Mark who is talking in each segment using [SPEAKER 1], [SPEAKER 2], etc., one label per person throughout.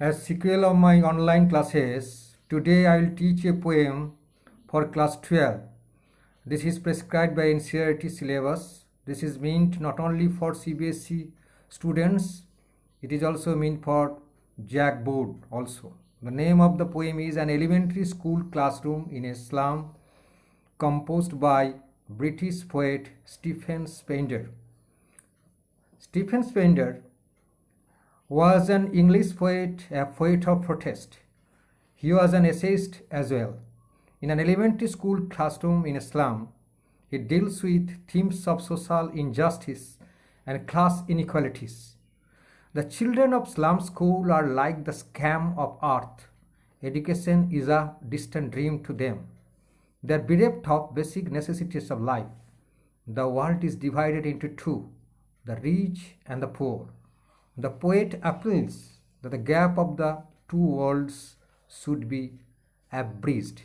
[SPEAKER 1] As sequel of my online classes, today I will teach a poem for class 12. This is prescribed by NCERT syllabus. This is meant not only for CBSE students, it is also meant for JAG board also. The name of the poem is An Elementary School Classroom in a Slum, composed by British poet Stephen Spender. Stephen Spender was an English poet, a poet of protest. He was an essayist as well. In an elementary school classroom in a slum, he deals with themes of social injustice and class inequalities. The children of slum school are like the scum of earth. Education is a distant dream to them. They are bereft of basic necessities of life. The world is divided into two, the rich and the poor. The poet appeals that the gap of the two worlds should be abridged.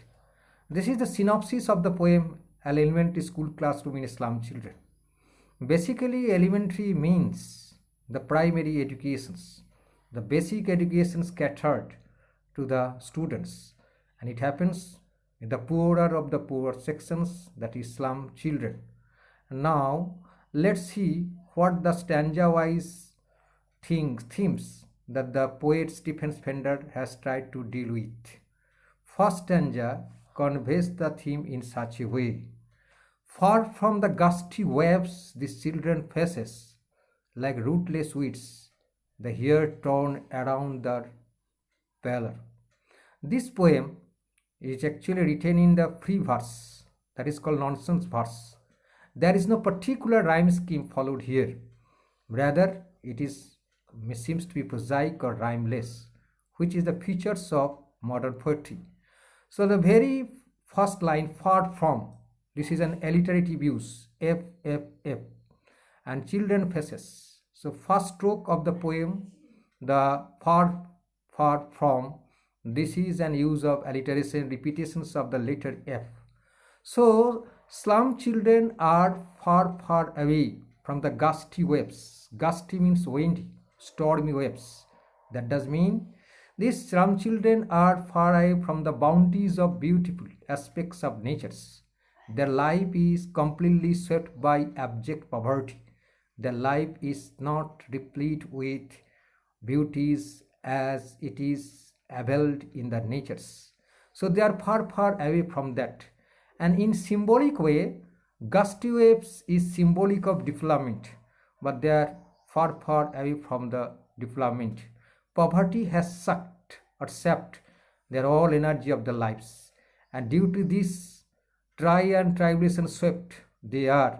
[SPEAKER 1] This is the synopsis of the poem An Elementary School Classroom in Slum Children. Basically, elementary means the primary educations, the basic education scattered to the students, and it happens in the poorer of the poor sections, that is slum children. Now, let's see what the stanza-wise themes that the poet Stephen Spender has tried to deal with. First stanza conveys the theme in such a way. Far from the gusty waves these children faces, like rootless weeds, the hair torn around their pallor. This poem is actually written in the free verse, that is called nonsense verse. There is no particular rhyme scheme followed here. Rather, it seems to be prosaic or rhymeless, which is the features of modern poetry. So the very first line, far from, this is an alliterative use, F, F, F, and children faces. So first stroke of the poem, the far from, this is an use of alliteration, repetitions of the letter F. So slum children are far away from the gusty waves. Gusty means windy, stormy waves. That does mean these slum children are far away from the bounties of beautiful aspects of natures. Their life is completely swept by abject poverty. Their life is not replete with beauties as it is availed in the natures. So they are far away from that. And in symbolic way, gusty waves is symbolic of development, but they are far away from the development. Poverty has sucked or sapped their all energy of their lives, and due to this dry and tribulation swept, they are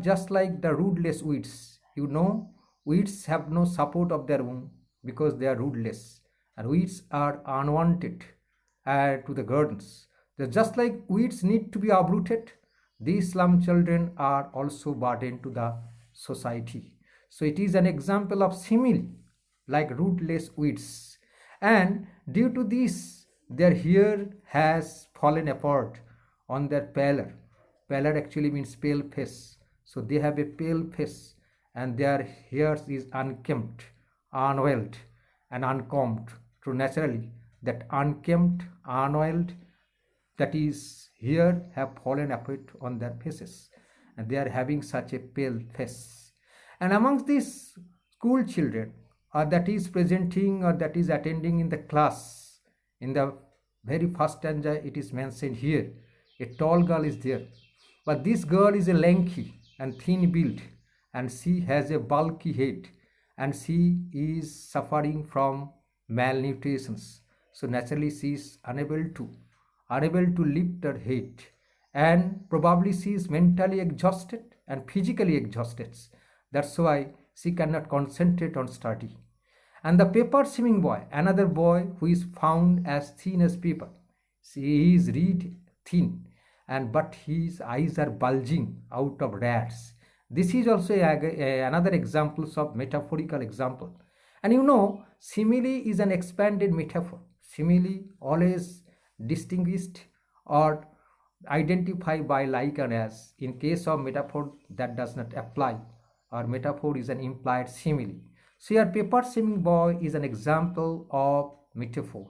[SPEAKER 1] just like the rootless weeds. You know, weeds have no support of their own because they are rootless, and weeds are unwanted to the gardens. They're just like weeds need to be uprooted. These slum children are also burden to the society. So it is an example of simile, like rootless weeds. And due to this, their hair has fallen apart on their pallor. Pallor actually means pale face. So they have a pale face, and their hair is unkempt, unoiled, and uncombed. True, naturally, that unkempt, unoiled, that is hair have fallen apart on their faces, and they are having such a pale face. And amongst these school children, or that is presenting or that is attending in the class, in the very first stanza it is mentioned here, a tall girl is there, but this girl is a lanky and thin built, and she has a bulky head, and she is suffering from malnutrition. So naturally she is unable to lift her head, and probably she is mentally exhausted and physically exhausted. That's why she cannot concentrate on study. And the paper seeming boy, another boy who is found as thin as paper. He is reed thin, but his eyes are bulging out of rats. This is also another example of metaphorical example. And you know, simile is an expanded metaphor. Simile always distinguished or identified by like and as. In case of metaphor, that does not apply, or metaphor is an implied simile. So your paper swimming boy is an example of metaphor,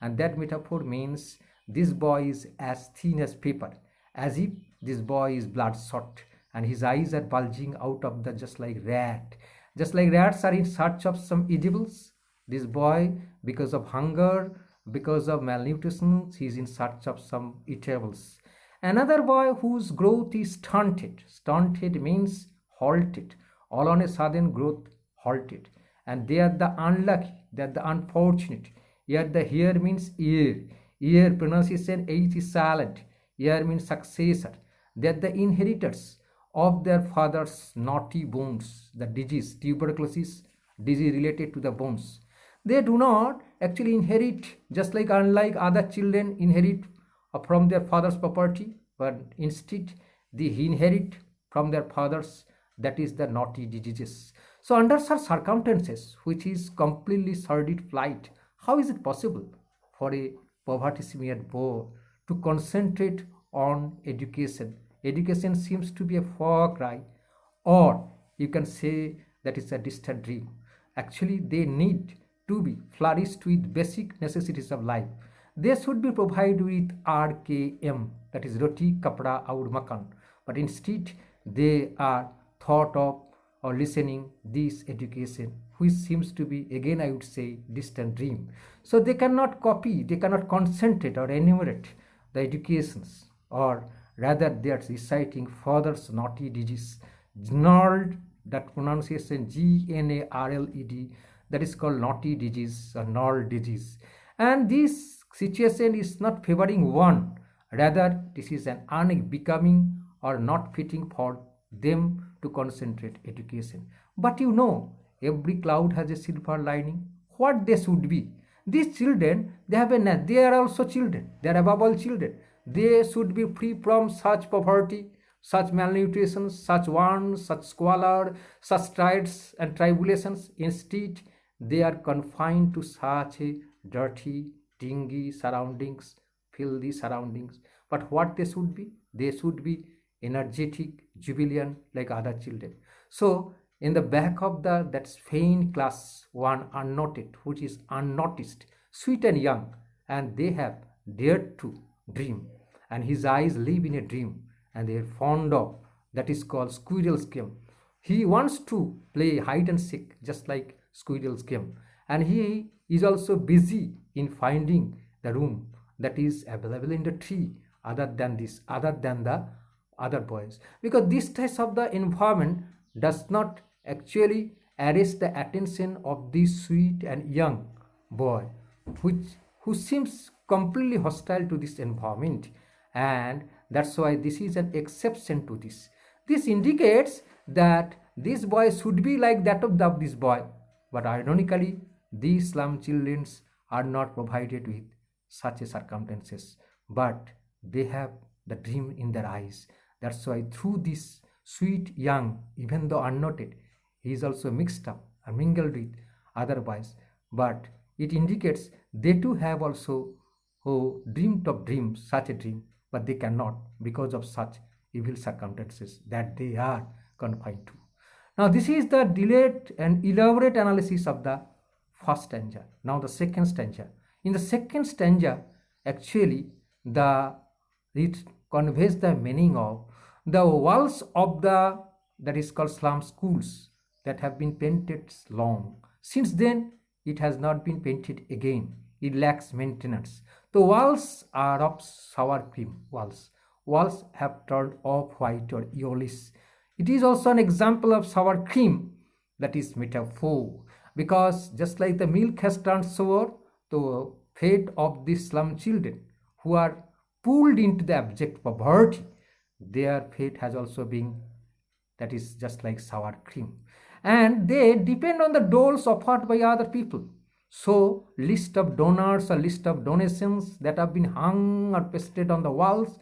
[SPEAKER 1] and that metaphor means this boy is as thin as paper, as if this boy is bloodshot and his eyes are bulging out of the just like rat. Just like rats are in search of some edibles, this boy, because of hunger, because of malnutrition, he is in search of some eatables. Another boy whose growth is stunted. Stunted means halted. All on a sudden growth halted. And they are the unlucky, they are the unfortunate. Here the here means ear. Ear pronunciation H is silent. Ear means successor. They are the inheritors of their father's naughty bones, the disease, tuberculosis, disease related to the bones. They do not actually inherit, just like unlike other children inherit from their father's property, but instead they inherit from their fathers, that is the naughty diseases. So under such circumstances, which is completely sordid flight, how is it possible for a poverty-smeared boy to concentrate on education? Education seems to be a far cry, or you can say that it's a distant dream. Actually, they need to be flourished with basic necessities of life. They should be provided with RKM, that is roti, kapda, aur makan. But instead, they are thought of or listening this education, which seems to be, again I would say, distant dream. So they cannot copy, they cannot concentrate or enumerate the educations, or rather they are reciting father's naughty digits, gnarled, that pronunciation GNARLED, that is called naughty disease or gnarled disease. And this situation is not favoring one, rather this is an unbecoming or not fitting for them to concentrate education. But you know, every cloud has a silver lining. What they should be? These children, they are also children. They are above all children. They should be free from such poverty, such malnutrition, such want, such squalor, such trials and tribulations. Instead, they are confined to such a dirty, dingy surroundings, filthy surroundings. But what they should be? They should be energetic, jubilant like other children. So in the back of that faint class one unnoted, which is unnoticed, sweet and young, and they have dared to dream, and his eyes live in a dream, and they are fond of, that is called squirrel's game. He wants to play hide and seek just like squirrel's game, and he is also busy in finding the room that is available in the tree other than the other boys, because this type of the environment does not actually arrest the attention of this sweet and young boy, who seems completely hostile to this environment, and that's why this is an exception to this. This indicates that this boy should be like that of this boy, but ironically these slum children are not provided with such a circumstances, but they have the dream in their eyes. That's why through this sweet young, even though unnoted, he is also mixed up and mingled with other boys, but it indicates they too have also dreamed of dreams, such a dream, but they cannot because of such evil circumstances that they are confined to. Now this is the delayed and elaborate analysis of the first stanza. Now the second stanza. In the second stanza, actually it conveys the meaning of the walls of that is called slum schools that have been painted long. Since then, it has not been painted again. It lacks maintenance. The walls are of sour cream walls. Walls have turned off-white or yellowish. It is also an example of sour cream, that is metaphor, because just like the milk has turned sour, the fate of these slum children who are pulled into the abject poverty, their fate has also been, that is just like sour cream, and they depend on the doles offered by other people. So list of donors or list of donations that have been hung or pasted on the walls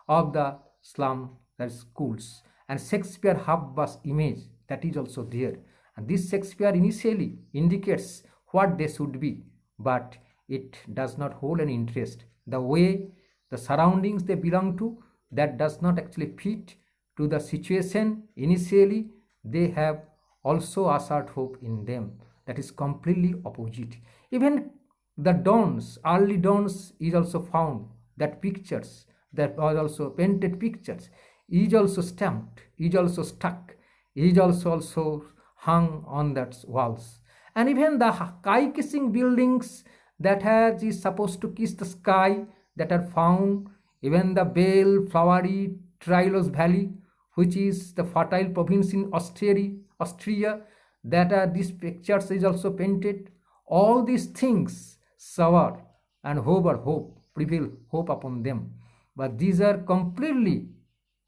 [SPEAKER 1] of the slum, that is schools, and Shakespeare half-bust image that is also there, and this Shakespeare initially indicates what they should be, but it does not hold any interest. The way the surroundings they belong to, that does not actually fit to the situation initially they have also ushered hope in them. That is completely opposite. Even the dawns, early dawns is also found that pictures that are also painted pictures is also stamped, is also stuck, is also hung on that walls. And even the sky kissing buildings that has is supposed to kiss the sky that are found, even the Bell flowery Trilos Valley, which is the fertile province in Austria, that are these pictures is also painted. All these things shower and hover hope, prevail hope upon them. But these are completely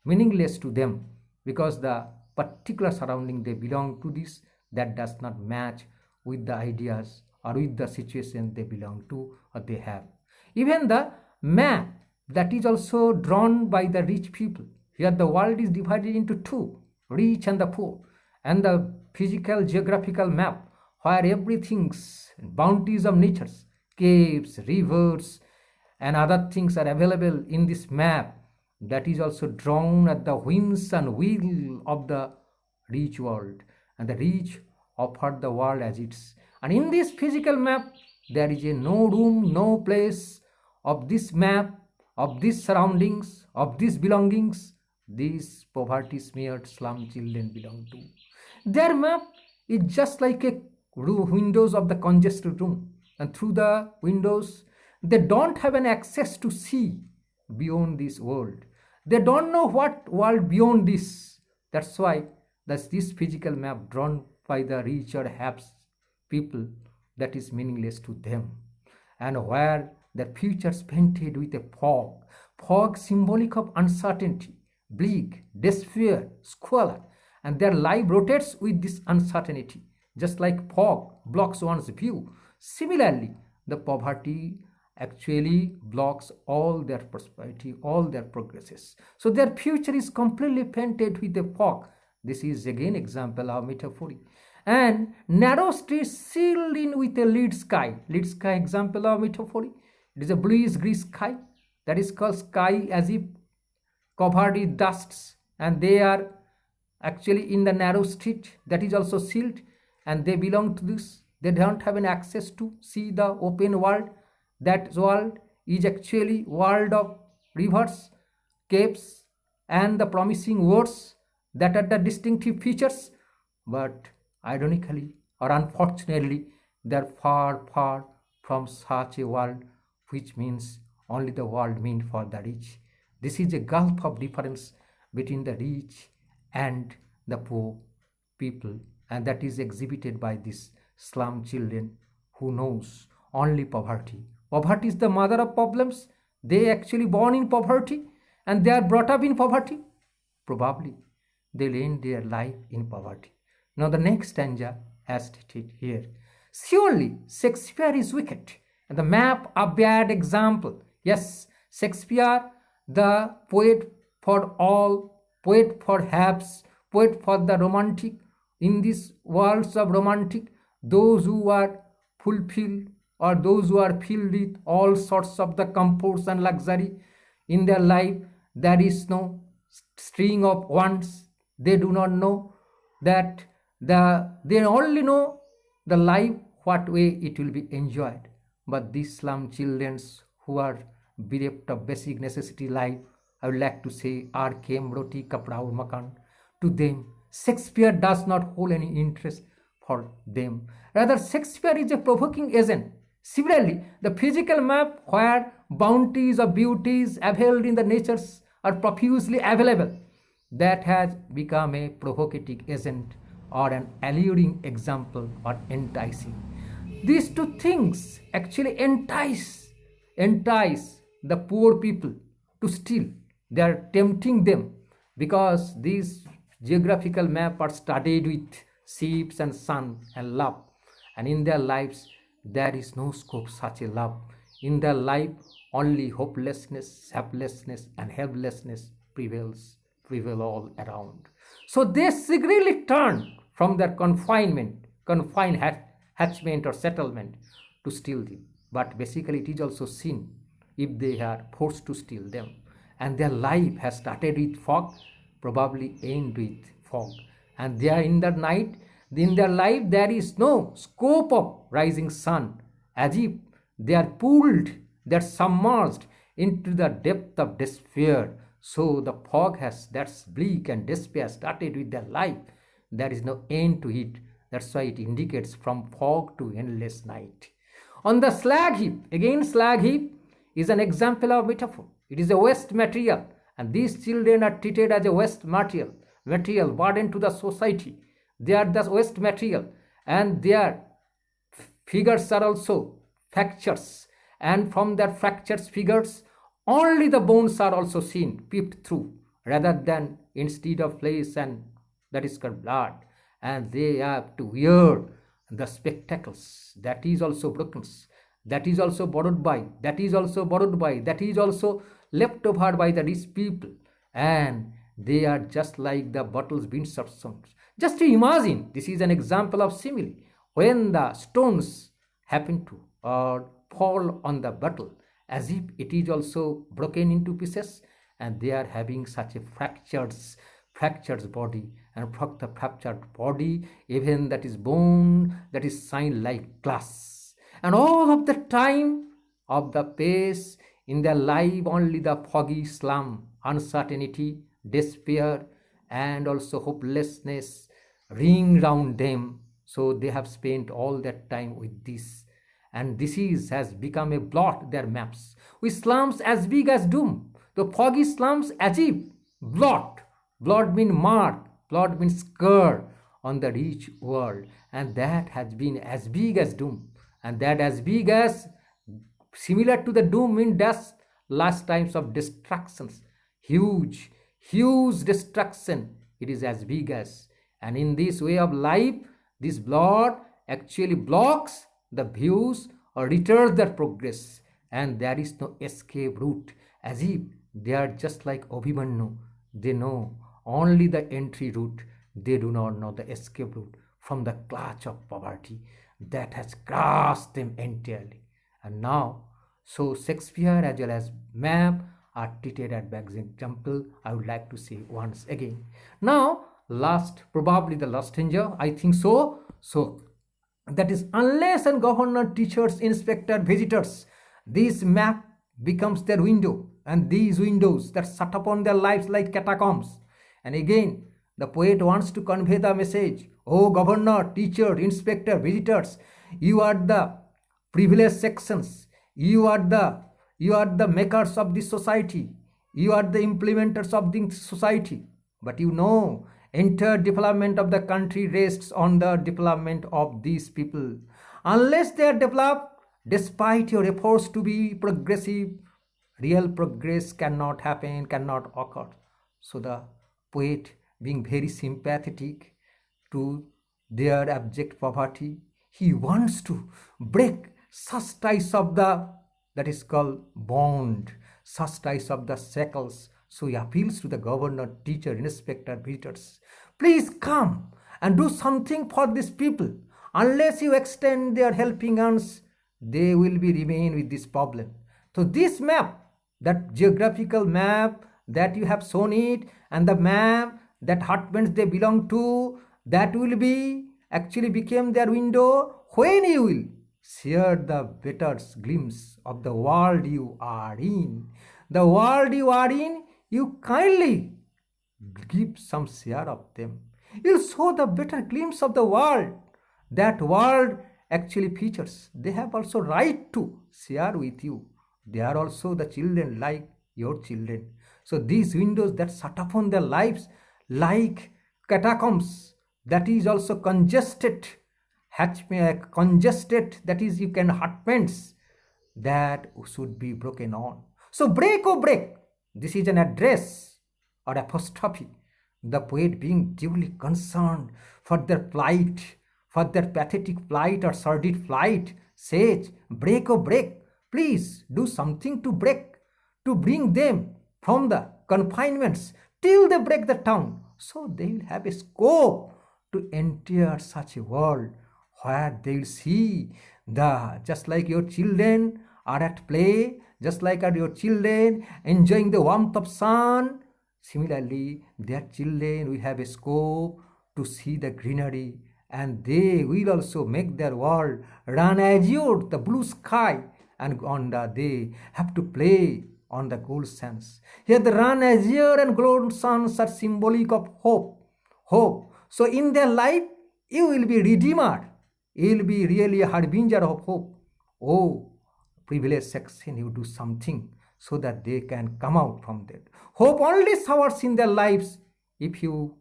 [SPEAKER 1] meaningless to them because the particular surrounding they belong to this that does not match with the ideas or with the situation they belong to or they have. Even the map that is also drawn by the rich people. Here the world is divided into two, rich and the poor, and the physical geographical map where everything's bounties of natures, caves, rivers, and other things are available in this map that is also drawn at the whims and will of the rich world, and the rich offer the world as its. And in this physical map there is a no room, no place of this map, of these surroundings, of these belongings these poverty smeared slum children belong to. Their map is just like a windows of the congested room, and through the windows they don't have an access to see beyond this world. They don't know what world beyond this. That's why that's this physical map drawn by the rich or haves people that is meaningless to them. And where their futures painted with a fog symbolic of uncertainty, bleak, despair, squalor, and their life rotates with this uncertainty, just like fog blocks one's view. Similarly, the poverty actually blocks all their prosperity, all their progresses. So their future is completely painted with a fog. This is again example of metaphor. And narrow streets sealed in with a lead sky. Lead sky example of metaphor. It is a bluish gray sky that is called sky as if covered with dusts, and they are actually in the narrow street that is also sealed, and they belong to this. They don't have an access to see the open world. That world is actually world of rivers, caves, and the promising words that are the distinctive features. But ironically or unfortunately, they are far, far from such a world, which means only the world meant for the rich. This is a gulf of difference between the rich and the poor people, and that is exhibited by these slum children who knows only poverty. Poverty is the mother of problems. They actually born in poverty and they are brought up in poverty. Probably they'll end their life in poverty. Now the next stanza as stated here. Surely Shakespeare is wicked and the map a bad example. Yes, Shakespeare, the poet for all, poet for haves, poet for the romantic, in these worlds of romantic, those who are fulfilled or those who are filled with all sorts of the comforts and luxury in their life, there is no string of wants. They do not know that they only know the life what way it will be enjoyed. But these slum children who are bereft of basic necessity life, I would like to say, are came roti kapra aur makan. To them, Shakespeare does not hold any interest for them. Rather, Shakespeare is a provoking agent. Similarly, the physical map where bounties of beauties availed in the natures are profusely available, that has become a provocative agent or an alluring example or enticing. These two things actually entice the poor people to steal. They are tempting them because these geographical maps are studied with ships and sun and love, and in their lives there is no scope such a love. In their life only hopelessness, helplessness, and helplessness prevail all around. So they secretly turn from their confined hatchment or settlement to steal them. But basically it is also sin if they are forced to steal them. And their life has started with fog, probably end with fog. And they are in the night, in their life there is no scope of rising sun, as if they are pulled, they are submerged into the depth of despair. So the fog has, that's bleak and despair started with their life. There is no end to it. That's why it indicates from fog to endless night. On the slag heap, again slag heap is an example of metaphor. It is a waste material, and these children are treated as a waste material burden to the society. They are the waste material, and their figures are also fractures, and from their fractures figures only the bones are also seen peeped through, rather than instead of flesh, and that is called blood. And they have to wear the spectacles, that is also broken, that is also borrowed by, that is also left over by the rich people, and they are just like the bottles being subsumed. Just to imagine, this is an example of simile. When the stones happen to or fall on the bottle, as if it is also broken into pieces, and they are having such a fractured body, and from the fractured body, even that is bone, that is shine like glass. And all of the time of the pace in their life, only the foggy slum, uncertainty, despair, and also hopelessness ring round them. So they have spent all that time with this, and disease has become a blot their maps, with slums as big as doom, the foggy slums as if blot means mark, blot means scar on the rich world, and that has been as big as doom, and that as big as similar to the doom in dust last times of destructions, huge destruction, it is as big as. And in this way of life, this blood actually blocks the views or retards their progress, and there is no escape route, as if they are just like Abhimanyu. They know only the entry route, they do not know the escape route from the clutch of poverty that has grasped them entirely. And now, so Shakespeare as well as map are treated as bad example, I would like to say once again. Now, probably the last danger, I think so. So that is, unless and governor, teachers, inspector, visitors, this map becomes their window, and these windows that shut upon their lives like catacombs. And again, the poet wants to convey the message, oh governor, teacher, inspector, visitors, you are the privileged sections, you are the makers of this society, you are the implementers of this society, but you know, entire development of the country rests on the development of these people. Unless they are developed, despite your efforts to be progressive, real progress cannot happen, cannot occur. So the poet, being very sympathetic to their abject poverty, he wants to break such ties of the, that is called bond, such ties of the shackles. So he appeals to the governor, teacher, inspector, visitors, please come and do something for these people. Unless you extend their helping hands, they will be remain with this problem. So this map, that geographical map that you have shown it, and the map that husbands they belong to, that will be actually became their window when you will share the better glimpse of the world you are in. The world you are in, you kindly give some share of them. You'll show the better glimpse of the world. That world actually features. They have also right to share with you. They are also the children like your children. So these windows that shut upon their lives like catacombs, that is also congested, that is you can husbands, that should be broken on. So break, oh break, this is an address or apostrophe. The poet, being duly concerned for their plight, for their pathetic plight or sordid plight, says, break, oh break, please do something to break, to bring them from the confinements till they break the town, so they will have a scope to enter such a world where they will see the, just like your children are at play, just like are your children enjoying the warmth of sun, similarly their children will have a scope to see the greenery, and they will also make their world run azure, the blue sky, and they have to play on the gold sands. Here the run azure and gold sands are symbolic of hope. Hope. So in their life, you will be redeemer. You will be really a harbinger of hope. Oh, privileged section, you do something so that they can come out from that. Hope only showers in their lives if you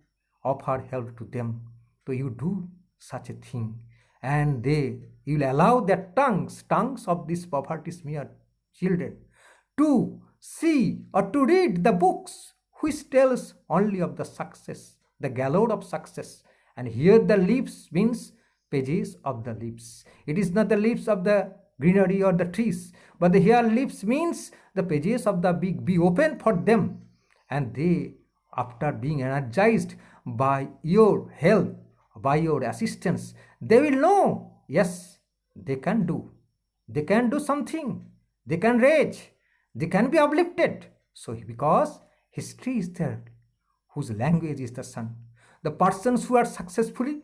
[SPEAKER 1] offer help to them. So you do such a thing, and you will allow their tongues of these poverty-smeared children to see or to read the books which tells only of the success, the galore of success. And here the leaves means pages of the leaves. It is not the leaves of the greenery or the trees, but the here leaves means the pages of the big be open for them, and they, after being energized by your help, by your assistance, they will know, yes, they can do something, they can rage, they can be uplifted. So because history is there, whose language is the sun. The persons who are successfully,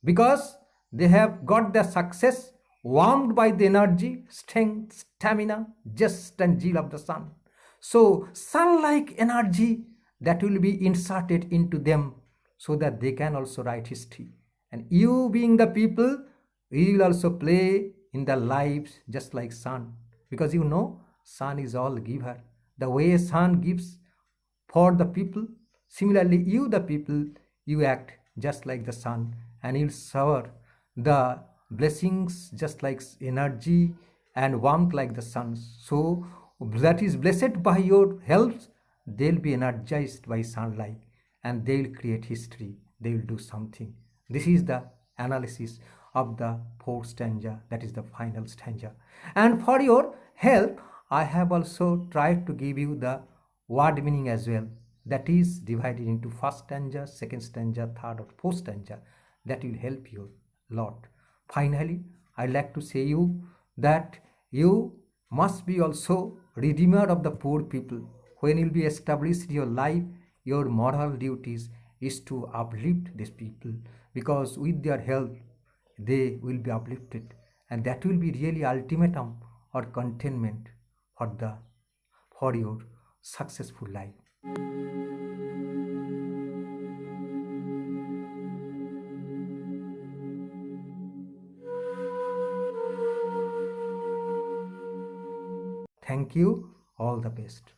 [SPEAKER 1] because they have got their success warmed by the energy, strength, stamina, zest and zeal of the sun. So sun-like energy that will be inserted into them so that they can also write history. And you being the people, you will also play in their lives just like sun, because you know sun is all giver. The way sun gives for the people, similarly you the people, you act just like the sun, and you'll shower the blessings just like energy and warmth like the sun. So that is blessed by your help, they'll be energized by sunlight, and they'll create history, they will do something. This is the analysis of the fourth stanza, that is the final stanza. And for your help, I have also tried to give you the word meaning as well, that is divided into first stanza, second stanza, third or fourth stanza. That will help you a lot. Finally, I'd like to say you that you must be also redeemer of the poor people. When you'll be established in your life, your moral duties is to uplift these people, because with their help they will be uplifted, and that will be really ultimatum or containment for your successful life. Thank you. All the best.